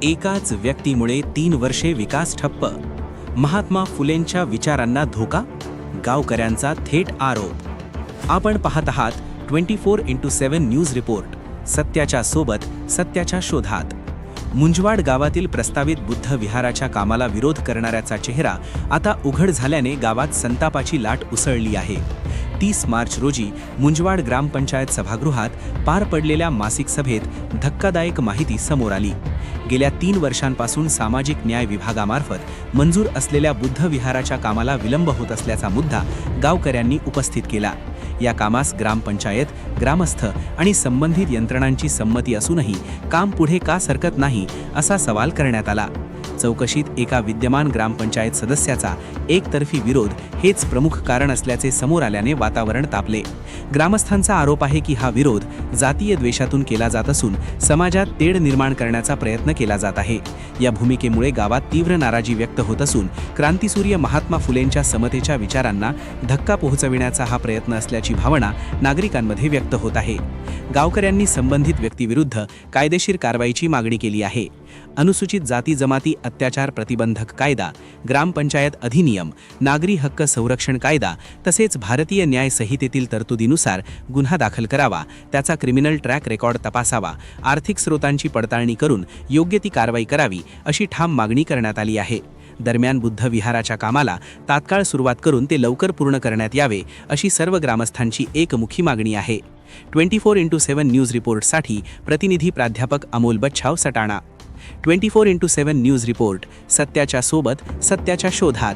एकाच व्यक्तीमुळे 3 वर्षे विकास ठप्प. महात्मा फुलेंच्या विचारांना धोका? गावकऱ्यांचा थेट आरोप. आपण पाहत आहात 24x7 न्यूज रिपोर्ट. सत्याच्या सोबत, सत्याच्या शोधात. मुंजवाड गावातील प्रस्तावित बुद्ध विहाराच्या कामाला विरोध करणाऱ्याचा चेहरा आता उघड झाल्याने गावात संतापाची लाट उसळली आहे. 30 मार्च रोजी मुंजवाड ग्रामपंचायत सभागृहात पार पडलेल्या मासिक सभेत धक्कादायक माहिती समोर आली. गेल्या 3 वर्षांपासून सामाजिक न्याय विभागामार्फत मंजूर असलेल्या बुद्ध विहाराच्या कामाला विलंब होत असल्याचा मुद्दा गावकऱ्यांनी उपस्थित केला. या कामास ग्रामपंचायत, ग्रामस्थ आणि संबंधित यंत्रणांची संमती असूनही काम पुढे का सरकत नाही असा सवाल करण्यात आला. चौकशीत एका विद्यमान ग्रामपंचायत सदस्याचा एकतर्फी विरोध हेच प्रमुख कारण असल्याचे समोर आल्याने वातावरण तापले. ग्रामस्थांचा आरोप आहे की हा विरोध जातीय द्वेषातून केला जात असून समाजात तेढ निर्माण करण्याचा प्रयत्न केला जात आहे. या भूमिकेमुळे गावात तीव्र नाराजी व्यक्त होत असून क्रांतिसूर्य महात्मा फुलेंच्या समतेच्या विचारांना धक्का पोहोचविण्याचा हा प्रयत्न असल्याची भावना नागरिकांमध्ये व्यक्त होत आहे. गावकऱ्यांनी संबंधित व्यक्तीविरुद्ध कायदेशीर कारवाईची मागणी केली आहे. अनुसूचित जाती जमाती अत्याचार प्रतिबंधक कायदा, ग्रामपंचायत अधिनियम, नागरी हक्क संरक्षण कायदा तसेच भारतीय न्याय संहितेतील तरतुदीनुसार गुन्हा दाखल करावा, त्याचा क्रिमिनल ट्रॅक रेकॉर्ड तपासावा, आर्थिक स्रोतांची पडताळणी करून योग्य ती कारवाई करावी अशी ठाम मागणी करण्यात आली आहे. दरम्यान बुद्ध विहाराच्या कामाला तात्काळ सुरुवात करून ते लवकर पूर्ण करण्यात यावे अशी सर्व ग्रामस्थांची एकमुखी मागणी आहे. 24x7 न्यूज रिपोर्टसाठी प्रतिनिधी प्राध्यापक Amol Bachhav, Satana. 24x7 news report. सत्याच्या सोबत, सत्याच्या शोधात.